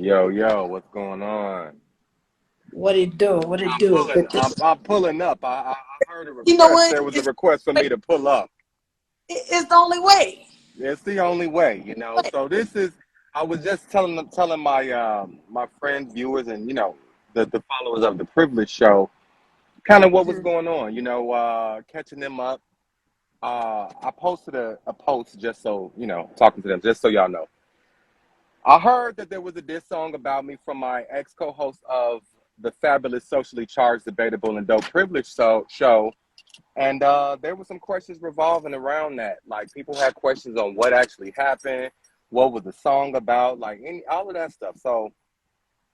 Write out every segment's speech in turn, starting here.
Yo, yo, what's going on? What it do? What it I'm do? pulling. I'm pulling up. I heard a You know request. what? There was a request for me to pull up. It's the only way. It's the only way. So this is. I was just telling my my friends, viewers, and the followers of the Privilege Show, kind of what was Mhm. going on. Catching them up. I posted a post just so talking to them, just so y'all know. I heard that there was a diss song about me from my ex co-host of the fabulous, socially charged, debatable, and dope privilege show. And there were some questions revolving around that. Like people had questions on what actually happened, what was the song about, like all of that stuff. So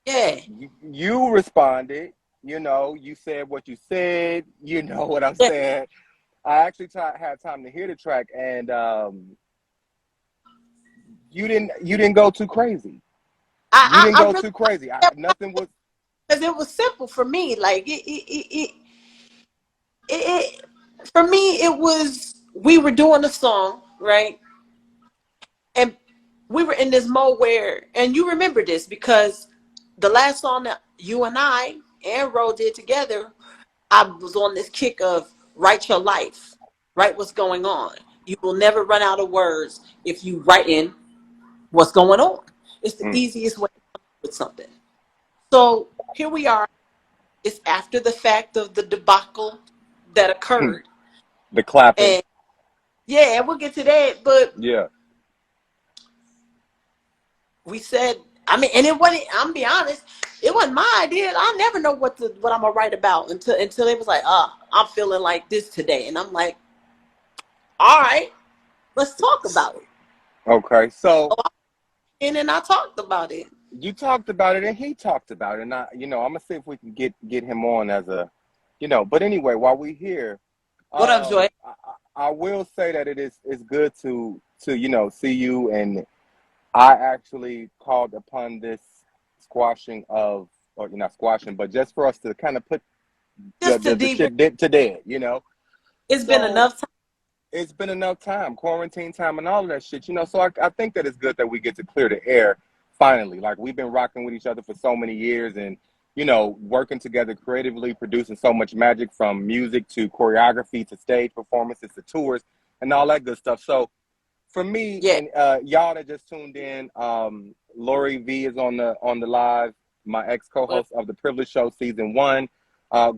Yeah. you responded. You said what you said. You know what I'm Yeah. saying. I actually had time to hear the track, and you didn't go too crazy. You didn't I go really too crazy. Nothing was. because it was simple for me. Like it for me it was we were doing a song, right? And we were in this mode where, and you remember this because the last song that you and I and Ro did together, I was on this kick of write your life, write what's going on. You will never run out of words if you write in what's going on. It's the Mm, easiest way to come up with something. So here we are. It's after the fact of the debacle that mm. occurred. The clapping. And yeah, we'll get to that. But Yeah. we said, I mean, and it wasn't, I'm be honest, it wasn't my idea. I never know what I'm gonna write about until it was like, I'm feeling like this today. And I'm like, all right, let's talk about it. Okay. So And then I talked about it. you talked about it, and he talked about it, and I'm gonna see if we can get him on as a. But anyway, while we here, What up, Joy? I will say that it's good to see you, and I actually called upon this squashing of, or not squashing, but just for us to kind of put the Just to the, the deep, shit to dead. it's been So enough time. it's been enough time, quarantine time, and all of that shit. So I think that it's good that we get to clear the air finally. Like we've been rocking with each other for so many years, and working together creatively, producing so much magic from music to choreography to stage performances to tours and all that good stuff. So for me Yeah. and y'all that just tuned in, Lori V is on the live, my ex Well, co-host of the Privilege Show season 1.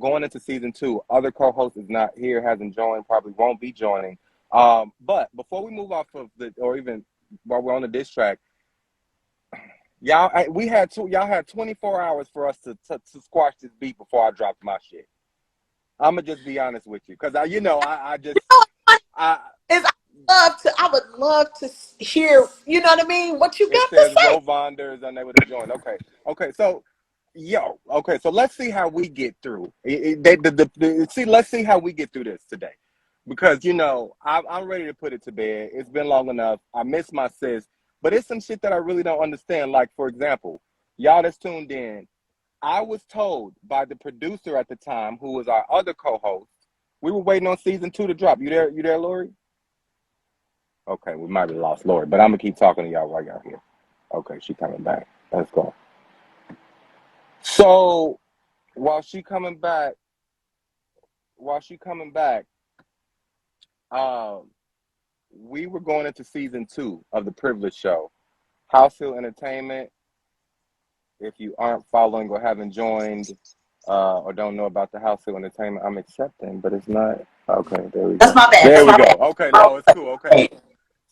Going into season 2, other co-host is not here, hasn't joined, probably won't be joining. But before we move off of or even while we're on the diss track, y'all had 24 hours for us to squash this beat before I dropped my shit. I'm gonna just be honest with you, because I just I is I would love to hear, you know what I mean? What you it got to says say? Jovon is unable to join. Okay, so so let's see how we get through. See, let's see how we get through this today, because I'm ready to put it to bed. It's been long enough. I miss my sis, but it's some shit that I really don't understand. Like for example, y'all that's tuned in, I was told by the producer at the time, who was our other co-host, we were waiting on season 2 to drop. You there? You there, Lori? Okay, we might have lost Lori, but I'm gonna keep talking to y'all while y'all here. Okay, she coming back. Let's go. So while she coming back, while she coming back, um, we were going into season 2 of the Privilege Show, HausHill Entertainment. If you aren't following or haven't joined, or don't know about the HausHill Entertainment, I'm accepting, but it's not. Okay, there we That's go. my bad. There That's we my go. bad. Okay, Oh, no, it's cool. Okay. okay.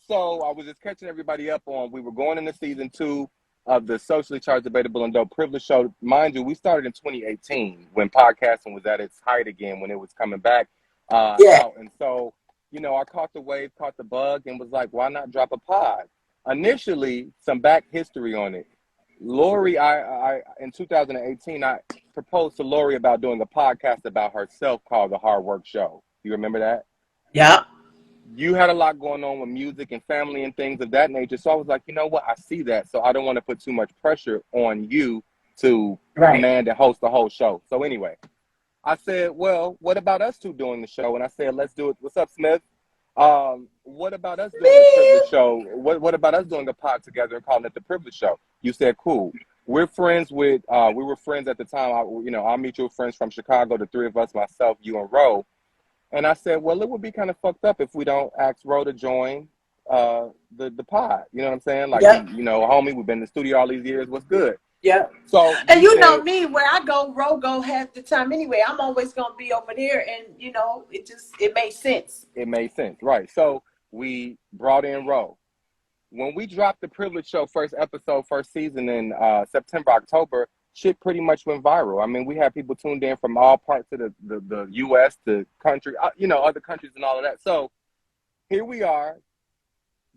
So I was just catching everybody up on, we were going into season 2 of the socially charged, debatable, and dope privilege show. Mind you, we started in 2018 when podcasting was at its height again, when it was coming back Yeah. out. And so, I caught the wave, caught the bug, and was like, why not drop a pod? Initially, some back history on it. Lori, I in 2018, I proposed to Lori about doing a podcast about herself called The Hard Work Show. You remember that? Yeah. You had a lot going on with music and family and things of that nature. So I was like, you know what? I see that. So I don't want to put too much pressure on you to Right. command and host the whole show. So anyway, I said, well, what about us two doing the show? And I said, let's do it. What's up, Smith? What about us doing the Man. Privilege Show? What about us doing a pod together and calling it the Privilege Show? You said, cool. we're friends with we were friends at the time. Our mutual friends from Chicago, the three of us, myself, you, and Ro. And I said, well, it would be kind of fucked up if we don't ask Ro to join the pod. You know what I'm saying? Like, Yep. homie, we've been in the studio all these years. What's good? Yep. So And he you know said, me, where I go, Ro go half the time anyway. I'm always gonna be over there, and it made sense. it made sense, right? So we brought in Ro. When we dropped the Privilege Show first episode, first season in September, October, shit pretty much went viral. I mean, we had people tuned in from all parts of the U.S., the country, other countries and all of that. So here we are,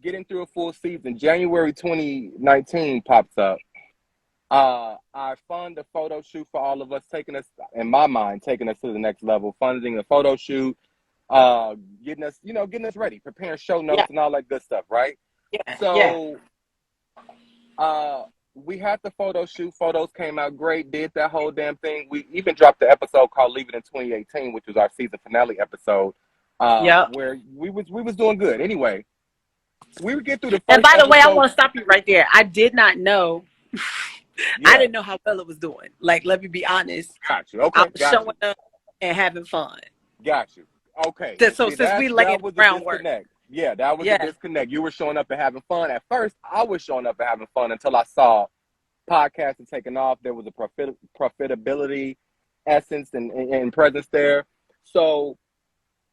getting through a full season. January 2019 pops up. I fund a photo shoot for all of us, taking us to the next level, funding a photo shoot, getting us ready, preparing show notes and all that good stuff, right? Yeah. So we had the photo shoot. Photos came out great, did that whole damn thing. We even dropped the episode called Leave It in 2018, which was our season finale episode, where we was doing good. Anyway, we would get through the first And by the way, I episode. want to stop you right there. I did not know. Yeah. I didn't know how well it was doing. Like, let me be honest. Got you. Okay. I was showing up and having fun. Got you. Okay. So since we laid the groundwork. Yeah, that was a disconnect. You were showing up and having fun. At first, I was showing up and having fun until I saw podcasting taking off. There was a profitability essence and presence there. So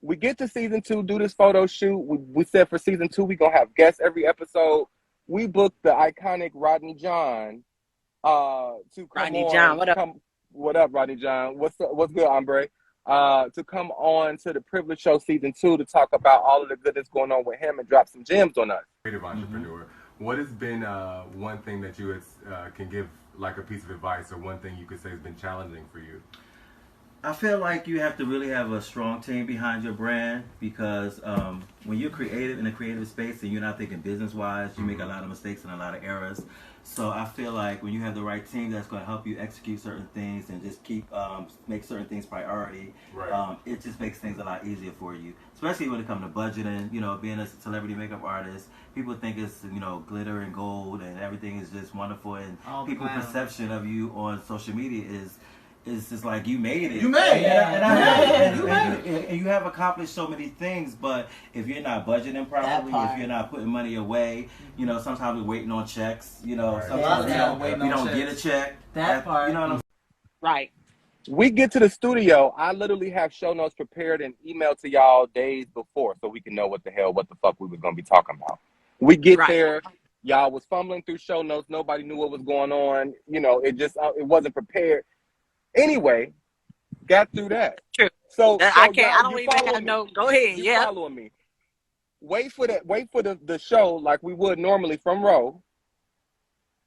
we get to season 2, do this photo shoot. We said for season 2, we're going to have guests every episode. We booked the iconic Rodney John to come Rodney on. John, what up? What up, Rodney John? What's good, hombre? To come on to the Privilege Show season 2 to talk about all of the goodness going on with him and drop some gems on us. Creative entrepreneur. Mm-hmm. What has been one thing that you can give, like a piece of advice, or one thing you could say has been challenging for you? I feel like you have to really have a strong team behind your brand, because when you're creative in a creative space and you're not thinking business-wise, you make a lot of mistakes and a lot of errors. So I feel like when you have the right team that's going to help you execute certain things and just make certain things priority, right. It just makes things a lot easier for you. Especially when it comes to budgeting, being a celebrity makeup artist, people think it's, glitter and gold and everything is just wonderful, and people's perception of you on social media is just like, you made it. You made it. And you have accomplished so many things, but if you're not budgeting properly, if you're not putting money away, sometimes we're waiting on checks, sometimes we don't get a check. That part. You know what I'm saying? Right. We get to the studio, I literally have show notes prepared and emailed to y'all days before so we can know what the fuck we was going to be talking about. We get there, y'all was fumbling through show notes, nobody knew what was going on, it wasn't prepared. Anyway, got through that. True. So I don't even gotta know. Go ahead. You following me. Wait for the show like we would normally from Ro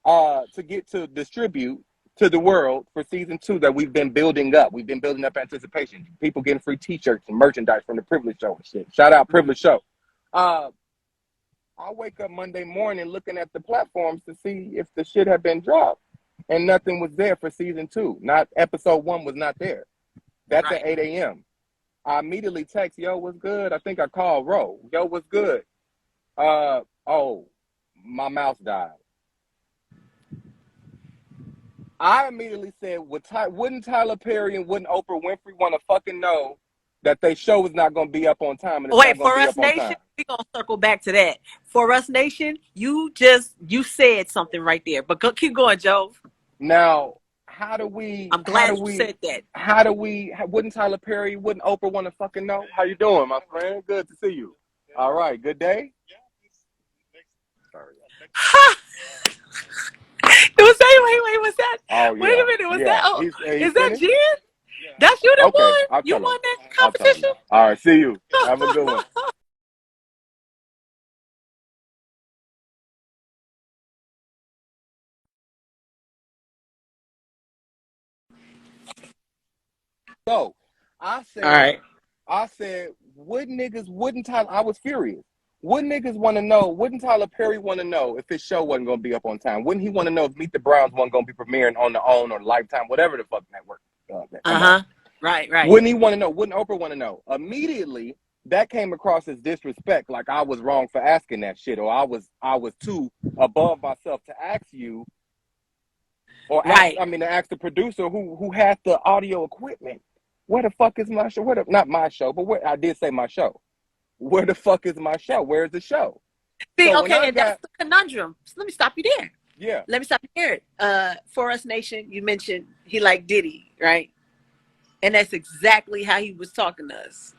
to get to distribute to the world for season 2 that we've been building up. We've been building up anticipation. People getting free t-shirts and merchandise from the Privilege Show and shit. Shout out Privilege Show. I wake up Monday morning looking at the platforms to see if the shit had been dropped. And nothing was there for season 2. Not episode 1 was not there. That's at 8 a.m. I immediately text, yo, what's good? I think I called Ro. Yo, what's good? My mouse died. I immediately said, wouldn't Tyler Perry and wouldn't Oprah Winfrey want to fucking know that their show is not going to be up on time? And wait, for Us Nation, we're going to circle back to that. For Us Nation, you said something right there. But keep going, Joe. Now, how do we... I'm glad you said that. Wouldn't Tyler Perry, wouldn't Oprah want to fucking know? How you doing, my friend? Good to see you. All right, good day? Sorry. Wait, what's that? Oh, wait a minute, what's that? Is that Jen? Yeah. That's you that won? You won that competition? All right, see you. Have a good one. So, I said, wouldn't Tyler, I was furious. Wouldn't Tyler Perry want to know if his show wasn't going to be up on time? Wouldn't he want to know if Meet the Browns wasn't going to be premiering on the OWN or Lifetime, whatever the fuck network? Right. Wouldn't he want to know? Wouldn't Oprah want to know? Immediately, that came across as disrespect, like I was wrong for asking that shit, or I was too above myself to ask you Or ask, Right. I mean, ask the producer who has the audio equipment. Where the fuck is my show? Not my show, but where I did say my show. Where the fuck is my show? Where's the show? See, So when okay, I and that's got the conundrum. So let me stop you there. yeah, Let me stop you there. For Us Nation, you mentioned he liked Diddy, right? And that's exactly how he was talking to us.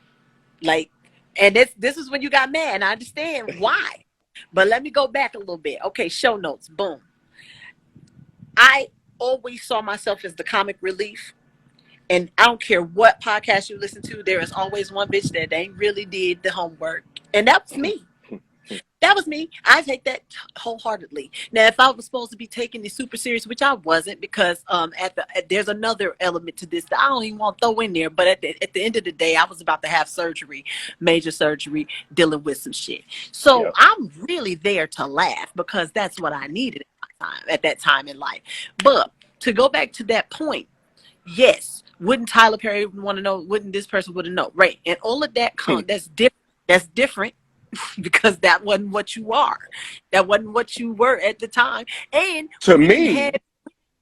Like, and this is when you got mad. And I understand why. But let me go back a little bit. Okay, show notes. Boom. I always saw myself as the comic relief. And I don't care what podcast you listen to, there is always one bitch that ain't really did the homework. And that was me. That was me. I take that wholeheartedly. Now, if I was supposed to be taking this super serious, which I wasn't, because there's another element to this that I don't even want to throw in there. But at the end of the day, I was about to have surgery, major surgery, dealing with some shit. So yeah. I'm really there to laugh because that's what I needed at that time in life. But to go back to that point, yes, wouldn't Tyler Perry want to know? Wouldn't this person would have known? Right, and all of that that's different. That's different because that wasn't what you are. That wasn't what you were at the time. And To we didn't me, have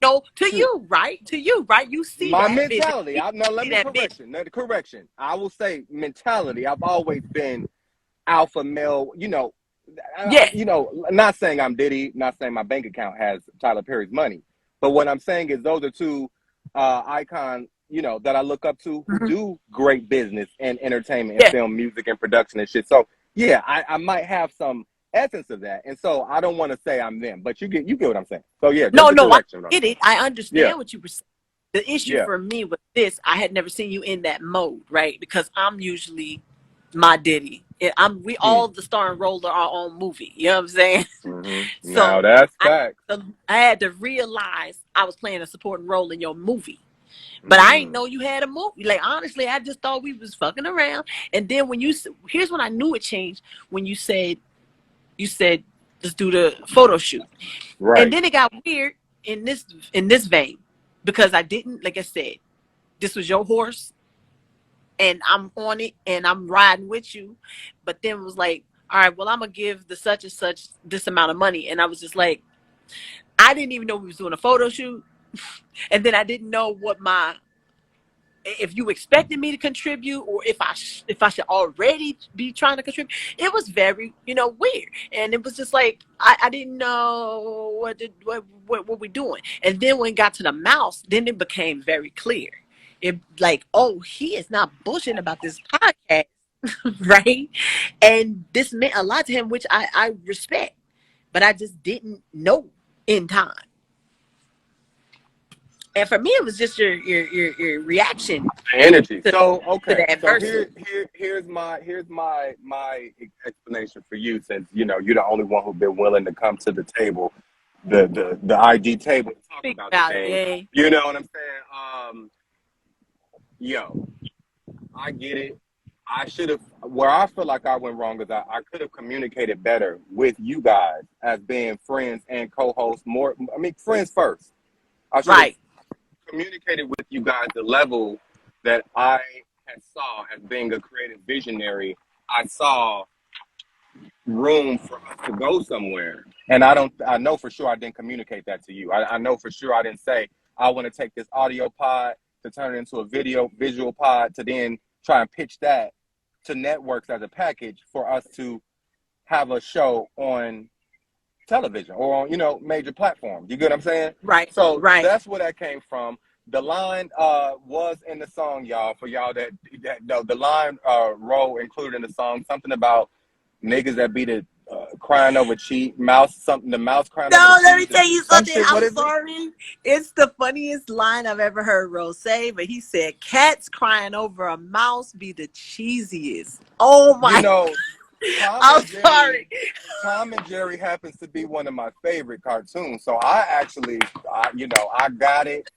no to to you, right? To you, right? You see my that vision. mentality. You Now let see me that vision. correction. Now, the correction. I will say mentality. I've always been alpha male. Yes. Not saying I'm Diddy. Not saying my bank account has Tyler Perry's money. But what I'm saying is those are two icons. That I look up to who Mhm. do great business and entertainment and Yeah. film, music and production and shit. So yeah, I might have some essence of that, and so I don't want to say I'm them, but you get what I'm saying. So yeah, just No, the no, I correction, bro. get it. I Yeah, understand what you were saying. The issue yeah. for me was this: I had never seen you in that mode, right? Because I'm usually my Diddy. We Hmm. all the star and role of our own movie. You know what I'm saying? Now So that's I, facts. I had to realize I was playing a supporting role in your movie. But I didn't Mm. know you had a movie. Like honestly, I just thought we was fucking around. And then here's when I knew it changed when you said let's do the photo shoot. And Right. then it got weird in this vein because I didn't, like I said, this was your horse and I'm on it and I'm riding with you. But then it was like, all right, well, I'm gonna give the such and such this amount of money. And I was just like, I didn't even know we was doing a photo shoot. And then I didn't know if you expected me to contribute or if I should already be trying to contribute. It was very weird, and it was just like I didn't know what we're doing. And then when it got to the mouse, then it became very clear. It like, oh, he is not bullshitting about this podcast, right? And this meant a lot to him, which I respect, but I just didn't know in time. And for me, it was just your reaction The energy. to, So to okay. the So adversity. here's my explanation for you, since you're the only one who's been willing to come to the table, the IG table, to talk Speak about the about it, thing. yeah. You know what I'm saying? Yo, I get it. I should have. Where I feel like I went wrong is I could have communicated better with you guys as being friends and co-hosts. More, I mean, friends first. I should have Right. communicated with you guys the level that I had saw as being a creative visionary. I saw room for us to go somewhere, and I know for sure I didn't communicate that to you. I know for sure I didn't say I want to take this audio pod to turn it into a visual pod to then try and pitch that to networks as a package for us to have a show on television or on major platforms. You get what I'm saying? Right. So Right. that's where that came from. The line was in the song, y'all. For y'all that no, the line role included in the song, something about niggas that be the crying over the mouse crying over the No, let me cheese, tell you some something. shit. What I'm is it? sorry. It's the funniest line I've ever heard Rose say, but he said, "Cats crying over a mouse be the cheesiest." Oh You my! know, Tom I'm and Jerry. sorry. Tom and Jerry happens to be one of my favorite cartoons. So I got it.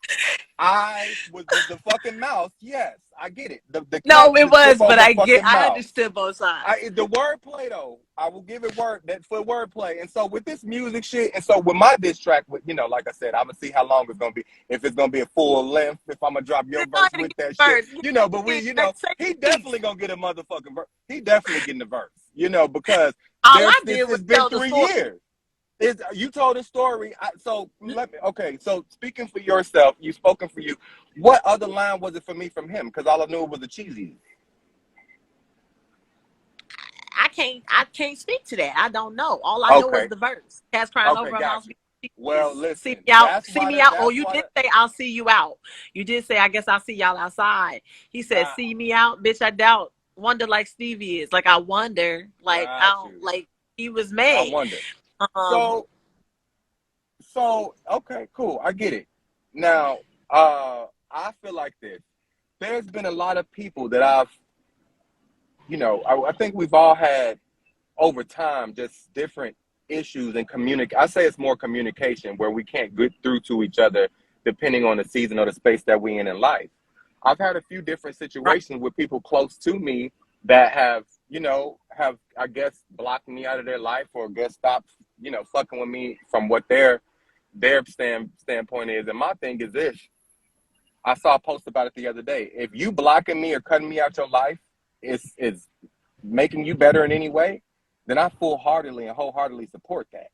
I was the fucking mouse. Yes, I get it. The cat No, it to trip was, but over fucking I mouse. understood both sides. The wordplay though, I will give it for wordplay. And so with this music shit, and so with my diss track, with like I said, I'm gonna see how long it's gonna be. If it's gonna be a full length, if I'm gonna drop You your know how verse to with get that shit, first. But Say he peace. definitely gonna get a motherfucking verse. He definitely getting the verse, because All there's I this. did was It's been tell the three story. years. You told a story. So let me. Okay. So speaking for yourself, you spoken for you. What other line was it for me from him? Because all I knew was the cheesy. I can't speak to that. I don't know. All I know is Okay. the verse. Cats crying Okay. over a mouse Got you. is Well, see listen. me out, That's see why. me out. Oh, That's you why. did say I'll see you out. You did say I guess I'll see y'all outside. He said, Nah. see me out, bitch. I doubt. Wonder like Stevie is. Like I wonder. Like I Got don't you. like he was I mad. wonder. Um So. So okay. Cool. I get it. Now. I feel like this. There's been a lot of people that I've. I think we've all had over time just different issues and communicate. I say it's more communication where we can't get through to each other depending on the season or the space that we in life. I've had a few different right, situations with people close to me that have I guess blocked me out of their life or guess stopped fucking with me from what their standpoint is. And my thing is this: I saw a post about it the other day. If you blocking me or cutting me out your life is making you better in any way, then I full heartedly and wholeheartedly support that.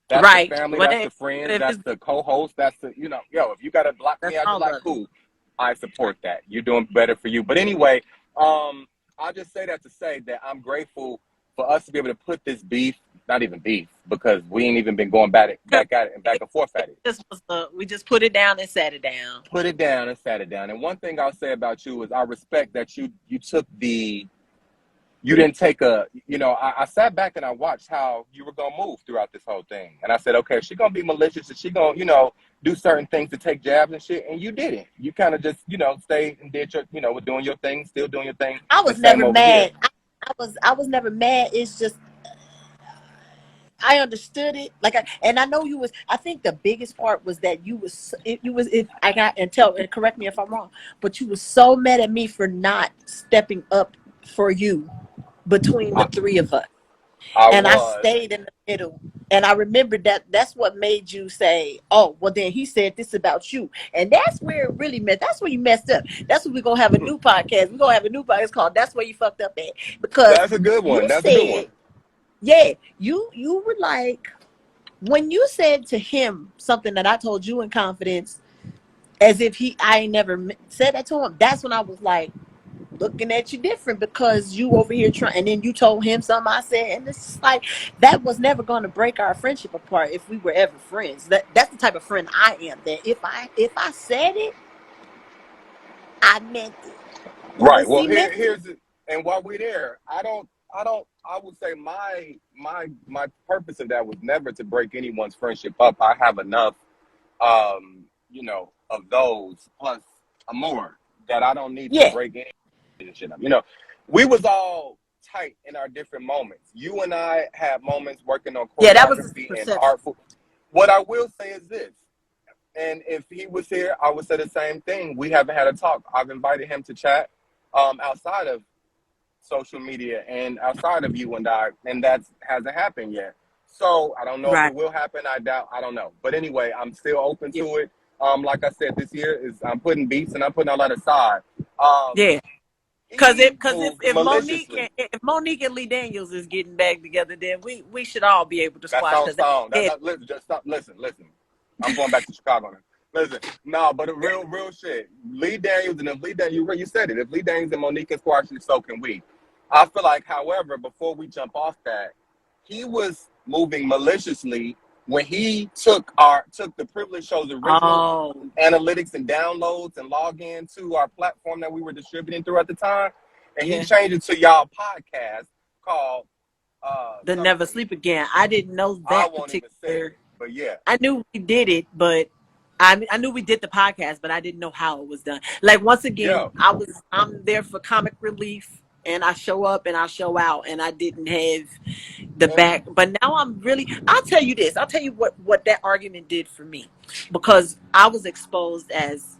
That's the right. family, But that's the friends, if that's it's the co-host, that's the if you gotta block me that's out your all life, of it. cool. I support that. You're doing better for you. But anyway, I just say that to say that I'm grateful for us to be able to put this beef, not even beef, because we ain't even been going back at it and back and forth at it. We just put it down and sat it down. Put it down and sat it down. And one thing I'll say about you is I respect that you took you didn't take I sat back and I watched how you were gonna move throughout this whole thing. And I said, okay, she's gonna be malicious and she gonna, do certain things to take jabs and shit. And you didn't. You kind of just, stayed and did your, were doing your thing, still doing your thing. I The was same never over here. mad. I was never mad. It's just I understood it. And I know you was. I think the biggest part was that you was. If I got and correct me if I'm wrong, but you was so mad at me for not stepping up for you between the I, three of us, I and I was. stayed in the middle. And I remember that. That's what made you say, "Oh, well, then he said this about you," and that's where it really messed. That's where you messed up. That's what we're gonna have a new podcast. We're gonna have a new podcast called "That's Where You Fucked Up At," because That's a good you one. That's a good one. said, yeah, you were like when you said to him something that I told you in confidence, as if I ain't never said that to him. That's when I was like looking at you different because you over here trying, and then you told him something I said, and it's just like that was never going to break our friendship apart if we were ever friends. That's the type of friend I am. That if I said it, I meant it. Right. And Well, see, Memphis, here's it. And while we're there, I would say my purpose of that was never to break anyone's friendship up. I have enough, of those plus more that I don't need to yeah, break any relationship up. We was all tight in our different moments. You and I had moments working on Yeah, that was the choreography and perception. artful. What I will say is this. And if he was here, I would say the same thing. We haven't had a talk. I've invited him to chat outside of social media and outside of you and I, and that hasn't happened yet. So I don't know if Right. it will happen. I don't know. But anyway, I'm still open Yeah. to it. Like I said, this year is I'm putting beats and I'm putting all that aside. Um, Yeah. he Cause moved if maliciously. Monique and Lee Daniels is getting back together, then we should all be able to That squash sounds because sound. yeah, Listen, just stop. Listen. I'm going back to Chicago now. Listen, no, but a real shit. Lee Daniels and if Lee Daniels, you said it. If Lee Daniels and Monique can squash it, so can we. I feel like, however, before we jump off that, he was moving maliciously when he took the Privilege Show's original oh analytics and downloads and log in to our platform that we were distributing through at the time, and he yeah, changed it to y'all podcast called the Never something. Sleep Again. I didn't know I that won't even say particular. it, but yeah. I knew we did it, but I knew we did the podcast, but I didn't know how it was done. Like once again, Yeah. I'm there for comic relief, and I show up and I show out, and I didn't have the And back. But now I'm really. I'll tell you this. I'll tell you what that argument did for me, because I was exposed as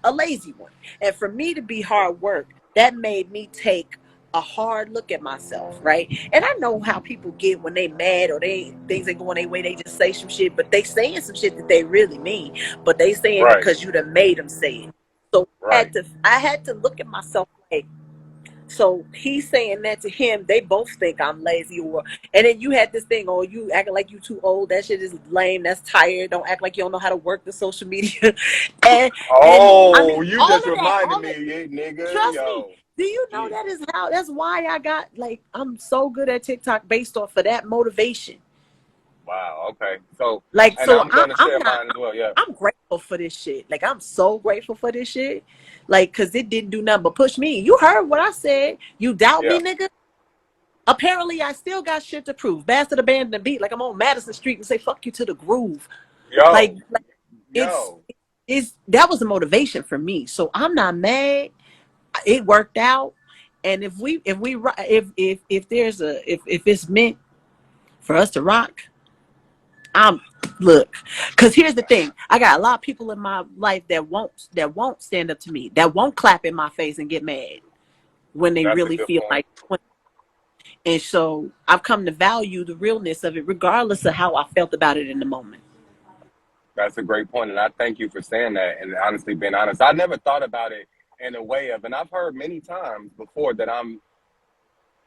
a lazy one, and for me to be hard work, that made me take a hard look at myself, right? And I know how people get when they mad or things ain't going their way, they just say some shit, but they saying some shit that they really mean, but they saying right, because you done made them say it. So right. I had to look at myself like, So he's saying that to him. They both think I'm lazy, and then you had this thing, oh, you acting like you too old. That shit is lame. That's tired. Don't act like you don't know how to work the social media. and I Oh, mean, you all just of that, reminded all me, that. yeah, nigga. Trust me. Yo, Do you know yeah, that's why I got like I'm so good at TikTok based off of that motivation. wow, okay. So, Like and so I'm I'm gonna I'm share not mine as well. Yeah, I'm grateful for this shit. Like I'm so grateful for this shit. Like cause it didn't do nothing but push me. You heard what I said. You doubt yeah. me, nigga? Apparently I still got shit to prove. Bastard abandoned the beat. Like I'm on Madison Street and say fuck you to the groove. Yo, Like it's yo. it's that was the motivation for me. So I'm not mad. It worked out. And if there's a if it's meant for us to rock, I'm look, because here's the thing. I got a lot of people in my life that won't stand up to me, that won't clap in my face and get mad when they That's a really good feel point. like. And so I've come to value the realness of it, regardless of how I felt about it in the moment. That's a great point, and I thank you for saying that. And honestly, being honest, I never thought about it in a way of, and I've heard many times before that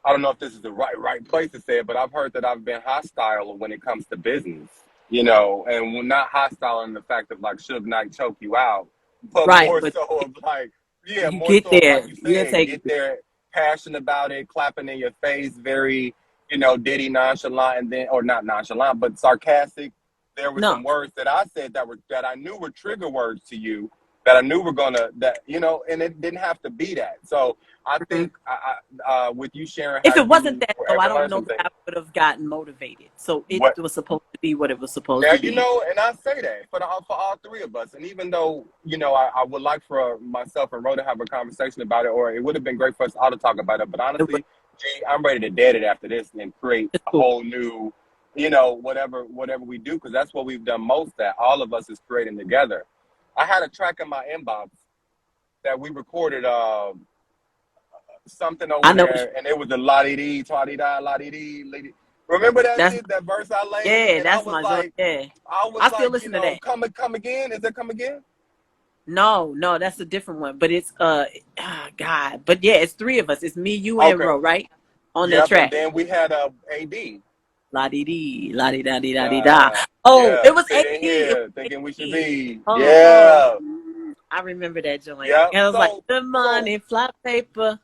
I don't know if this is the right place to say it, but I've heard that I've been hostile when it comes to business, you know, and we're not hostile in the fact of like Suge Knight choke you out, but Right, more but so of like, yeah, you more get so of like there, you you'll said, take get it. there, passionate about it, clapping in your face, very, you know, Diddy nonchalant, and then or not nonchalant, but sarcastic. There were No, some words that I said that I knew were trigger words to you, that I knew were gonna that you know, and it didn't have to be that. So I mm-mm. think with you sharing how If it wasn't you that though, I forever don't learn know some that things. I would have gotten motivated. So it What was supposed to be what it was supposed now to you be. know, and I say that for all three of us. And even though you know, I would like for myself and Ro to have a conversation about it, or it would have been great for us all to talk about it. But It was honestly, G, I'm ready to dead it after this and create it's a cool. whole new, you know, whatever we do, because that's what we've done most. That all of us is creating together. I had a track in my inbox that we recorded. Something I over know there, and it was the la di di, twa di da, la di di, lady. Remember that that's shit, that verse I laid, yeah, and that's my joint. Yeah, I was I still like, you listen to know, that. come again? Is it come again? No, that's a different one. But it's God. But yeah, it's three of us. It's me, you, and Okay, Ro, right? On that yep. And track. then we had AD. La di di, la di da di da di da. Oh, Yeah, it was sitting AD. It here was thinking we should AD. be, Uh-huh. yeah, I remember that joint. yep. And I was like, good So money, flat paper.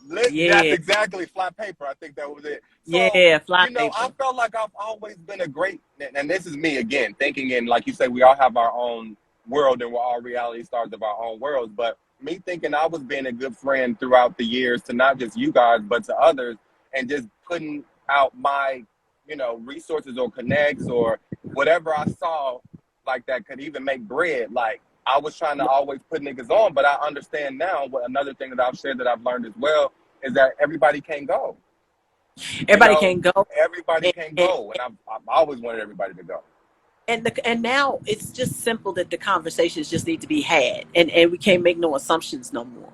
that's Yeah, exactly flat paper. I think that was it. So, yeah, you flat know, I paper. felt like I've always been a great, and this is me again, thinking in, like you say, we all have our own world and we're all reality stars of our own worlds. But me thinking I was being a good friend throughout the years to not just you guys, but to others, and just putting out my, you know, resources or connects or whatever I saw like that could even make bread. Like, I was trying to always put niggas on, but I understand now what another thing that I've shared that I've learned as well is that everybody can't go. You Everybody know, can go. everybody And, can't and, go, and I've always wanted everybody to go. and now it's just simple that the conversations just need to be had. And we can't make no assumptions no more.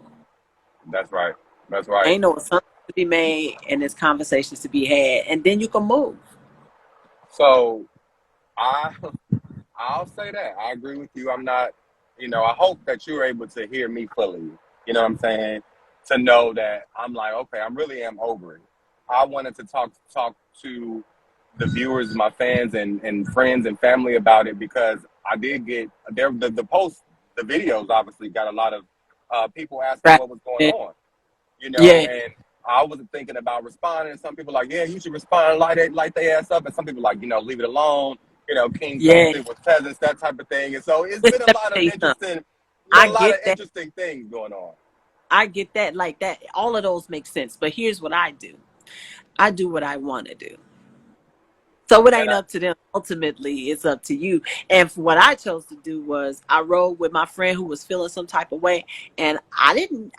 That's right. That's right. Ain't no assumptions to be made and there's conversations to be had. And then you can move. So I I'll say that I agree with you. I'm not, you know, I hope that you're able to hear me fully. You know what I'm saying? To know that I'm like, okay, I really am over it. I wanted to talk to the viewers, my fans, and friends and family about it because I did get there. The post, the videos obviously got a lot of people asking Right. what was going Yeah. on. You know, Yeah. and I wasn't thinking about responding. And some people like, yeah, you should respond, light their ass up, and some people like, you know, leave it alone. You know, kings don't Yeah. sit with peasants, that type of thing. And so it's Listen, been a let me lot tell of you something. interesting, I a lot of get that. interesting things going on. I get that. Like that. All of those make sense. But here's what I do. I do what I want to do. So it And ain't up to them. Ultimately, it's up to you. And what I chose to do was I rode with my friend who was feeling some type of way, and I didn't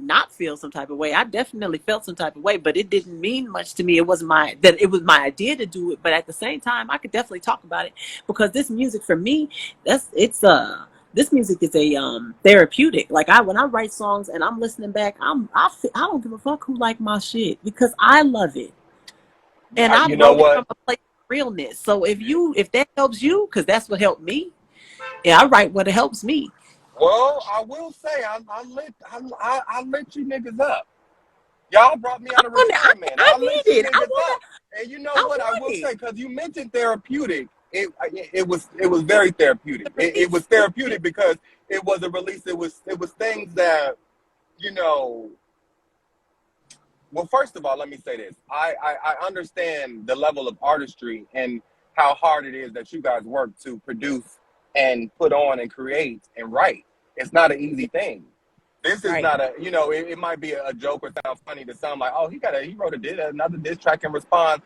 not feel some type of way. I definitely felt some type of way, but it didn't mean much to me. It was my idea to do it, but at the same time, I could definitely talk about it because this music for me, this music is a therapeutic. Like when I write songs and I'm listening back, I don't give a fuck who like my shit because I love it. And I you know wrote it from what? a place of realness. So if that helps you, because that's what helped me, yeah, I write what helps me. Well, I will say I lit you niggas up. Y'all brought me out of retirement. I I'll let you did it. niggas up. And you know I what? I want will it. say, because you mentioned therapeutic. It was very therapeutic. It was Release. therapeutic because it was a release. It was things that, you know. Well, first of all, let me say this. I understand the level of artistry and how hard it is that you guys work to produce and put on and create and write. It's not an easy thing. This is Right. not a, it might be a joke or sound funny to sound like, oh, he wrote another diss track and respond,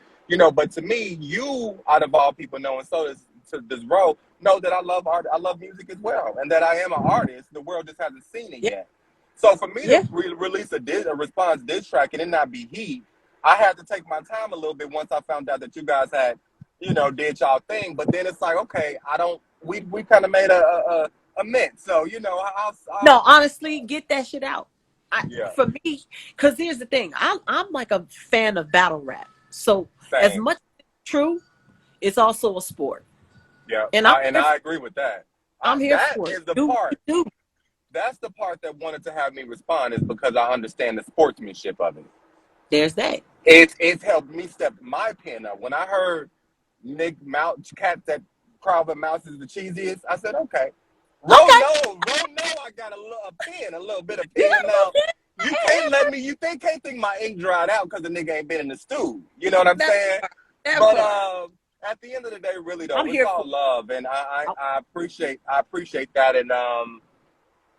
but to me, you, out of all people know, and so does to this role, know that I love art, I love music as well, and that I am an artist. The world just hasn't seen it Yeah. yet. So for me to Yeah. release a response diss track and it not be heat, I had to take my time a little bit once I found out that you guys had, did y'all thing. But then it's like, okay, I don't. We kind of made a mint. So No, honestly, get that shit out. yeah, For me, because here's the thing, I'm like a fan of battle rap. So as same. much as it's true, it's also a sport, Yeah, and I agree with that. I'm here That for it. is the Do what part. you do. That's the part that wanted to have me respond, is because I understand the sportsmanship of it. There's that. It's helped me step my pen up. When I heard Nick Mouse Cat that Crowd Mouse is the cheesiest, I said, okay. Okay, Ro no, I got a little bit of you pen got a little now. bit. You can't let me. Can't think my ink dried out because the nigga ain't been in the stew. You know what I'm That saying? part. That But part. at the end of the day, really I'm though, it's here all for. love, and I appreciate that, and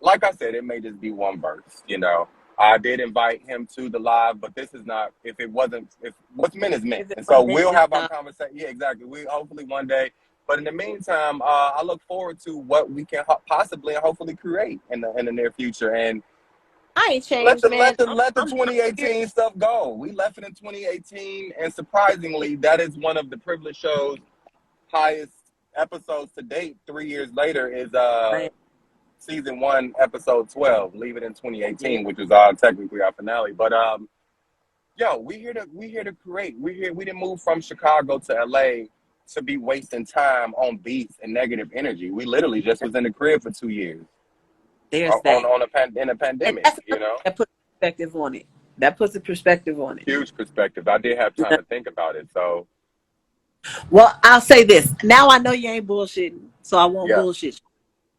like I said, it may just be one verse. I did invite him to the live, but this is not. If what's meant is meant, If it and so wasn't, we'll it's have our not. conversation. Yeah, exactly. We hopefully one day. But in the meantime, I look forward to what we can possibly and hopefully create in the near future. And I ain't let changed, the man. let the let the I'm here. 2018 stuff go. We left it in 2018, and surprisingly, that is one of the privileged shows' highest episodes to date. 3 years later is Man, season 1, episode 12. Leave it in yeah, 2018, which was technically our finale. But yo, we here to create. We didn't move from Chicago to LA to be wasting time on beats and negative energy. We literally just was in the crib for 2 years there's that. in a And pandemic. that's another thing that puts perspective on it. That puts a perspective on it. Huge perspective. I did have time to think about it. So Well, I'll say this. Now I know you ain't bullshitting, so I won't yeah, bullshit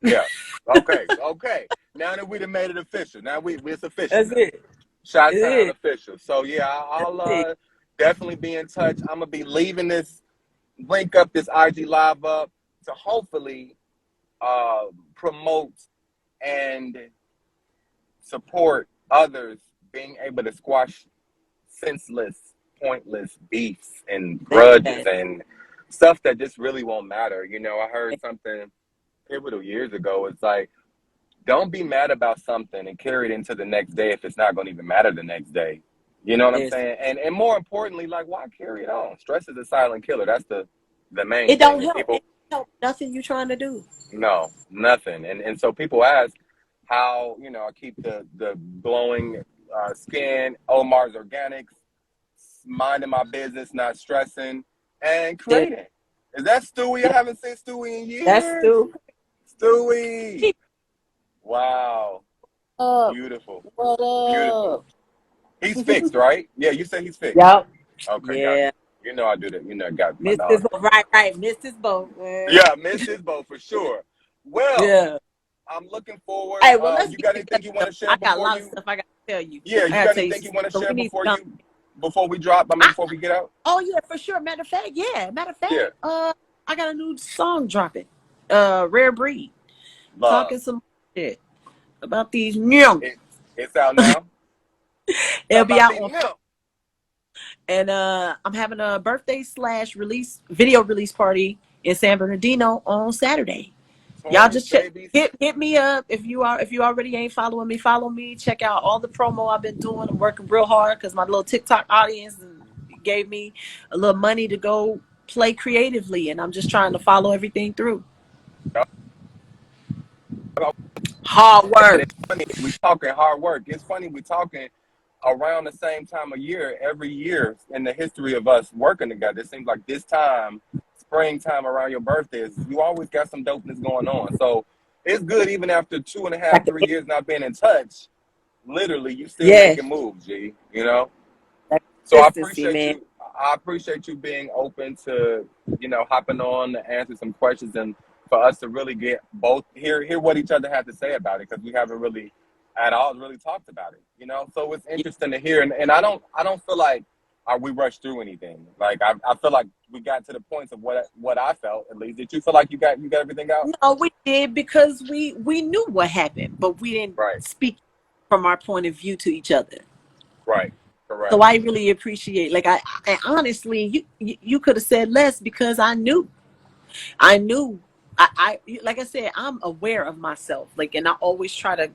yeah. Okay. Now that we done made it official, now it's you. official That's now. it. Shot It Town is. official. So yeah, That's I'll it. definitely be in touch. I'm gonna be leaving this link up, this IG live up, to hopefully promote and support others being able to squash senseless, pointless beefs and There's grudges that. and stuff that just really won't matter. I heard something pivotal years ago. It's like, don't be mad about something and carry it into the next day if it's not going to even matter the next day. You know what I'm There's saying? And more importantly, like, why carry it on? Stress is a silent killer. That's the main it don't thing. And help. It people, don't help nothing you trying to do. no, nothing. And so people ask how, I keep the glowing skin, Omar's Organics, minding my business, not stressing, and There, creating. Is that Stewie? I haven't seen Stewie in that's years. Stu. Stewie. Keep Wow. up. Beautiful. What Beautiful. up? He's fixed, right? Yeah, you say he's fixed. Yup. Okay, got Yeah. you. I do that. Got my Missed this knowledge. boat. Right. Missed this boat. Yeah, missed his boat for sure. Well, Yeah. I'm looking forward. Hey, well, let's You get got anything together. you want to share I got a before lot of you? stuff I got to tell you. Yeah, I you got to got tell you anything some you stuff. want to So share we need to come. before we drop? I mean, I, before we get out? oh, yeah, for sure. Matter of fact, yeah. Matter of fact, Yeah, I got a new song dropping. Rare Breed. love Talking some shit about these young. it. It's out now. It'll Talking be about out these on. milk. And I'm having a birthday / release video release party in San Bernardino on Saturday. Y'all Taurus just check babies. hit me up if you already ain't following me. Follow me. Check out all the promo I've been doing. I'm working real hard because my little TikTok audience gave me a little money to go play creatively, and I'm just trying to follow everything through. Hard And work. it's funny, we talking hard work. It's funny, we talking around the same time of year every year in the history of us working together. It seems like this time, springtime around your birthdays, you always got some dopeness going on. So it's good, even after 2.5, 3 years not being in touch. Literally, you still Yeah, making moves, G. You know. that So I consistency, appreciate man. you. I appreciate you being open to, hopping on to answer some questions and for us to really get both hear what each other have to say about it because we haven't really at all really talked about it. So it's Yeah. interesting to hear, and I don't feel like we rushed through anything. Like I feel like we got to the points of what I felt at least. Did you feel like you got everything out? No, we did because we knew what happened, but we didn't Right, speak from our point of view to each other. right, So correct. I really appreciate, like, I honestly, you could have said less because I knew, I like I said, I'm aware of myself, like, and I always try to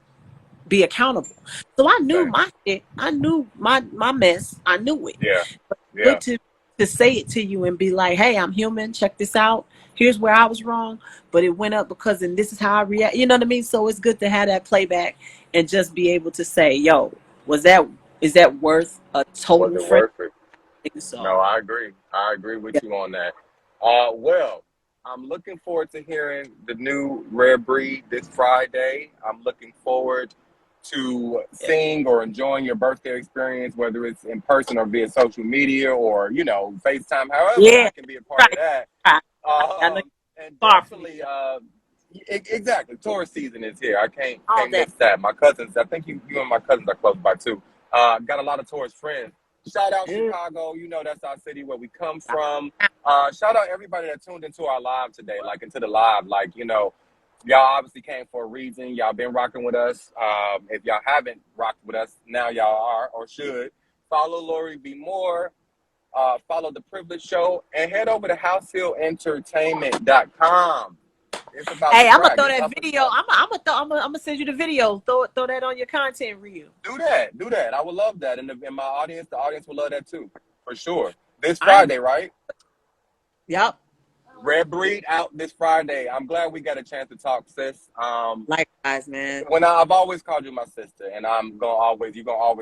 be accountable. So I knew Same. my shit, I knew my mess, I knew it. Yeah, But yeah, good to say it to you and be like, hey, I'm human. Check this out. Here's where I was wrong, but it went up because, and this is how I react. You know what I mean? So it's good to have that playback and just be able to say, yo, was that is that worth a was total it friend? worth it? So No, I agree. I agree with yeah, you on that. Well, I'm looking forward to hearing the new Rare Breed this Friday. I'm looking forward to yeah, seeing or enjoying your birthday experience, whether it's in person or via social media or, FaceTime, however I yeah, can be a part of right, that. right. I know you're Um, and far from each definitely, other exactly, tourist season is here. I can't all can't day. miss that. My cousins, I think you and my cousins are close by too. Got a lot of tourist friends. Shout out Mm. Chicago. That's our city where we come from. Shout out everybody that tuned into our live today, like into the live. Like, y'all obviously came for a reason. Y'all been rocking with us. If y'all haven't rocked with us, now y'all are or should. Follow Lori Be More. Follow The Privilege Show and head over to HausHillEntertainment.com. It's about to Hey, I'm gonna crack. throw It's that up and video. coming. I'm gonna send you the video. Throw that on your content reel. Do that. Do that. I would love that. And my audience, the audience would love that too, for sure. This I know. Friday, right? Yep. Red Breed out this Friday. I'm glad we got a chance to talk, sis. Likewise, man. When I've always called you my sister, and you're gonna always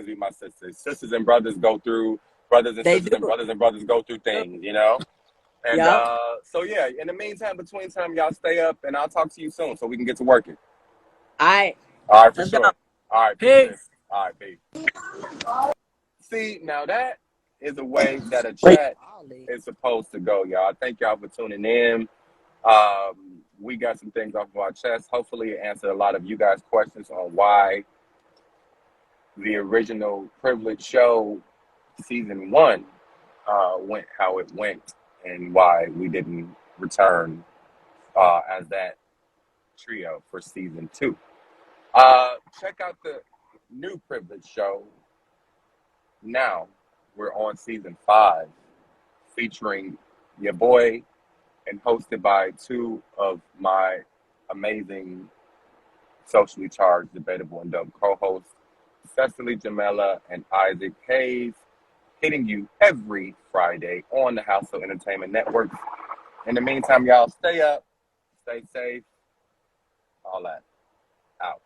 be my sister. Sisters and brothers go through, brothers and They sisters do. and brothers and brothers go through things. And Yep. so yeah, in the meantime, between time, y'all stay up, and I'll talk to you soon so we can get to working. All right. All right, for Let's go. sure. All right, peace, sis. Peace. All right, peace. See, now that is a way that a Wait. chat is supposed to go, y'all. Thank y'all for tuning in. We got some things off of our chest. Hopefully, it answered a lot of you guys' questions on why the original Privilege Show season 1 went how it went, and why we didn't return as that trio for season 2. Check out the new Privilege Show. Now we're on season 5, featuring your boy and hosted by 2 of my amazing socially charged, debatable, and dope co-hosts, Cecily Jamela and Isaac Hayes, hitting you every Friday on the HausHill Entertainment Network. In the meantime, y'all stay up, stay safe, all that. Out.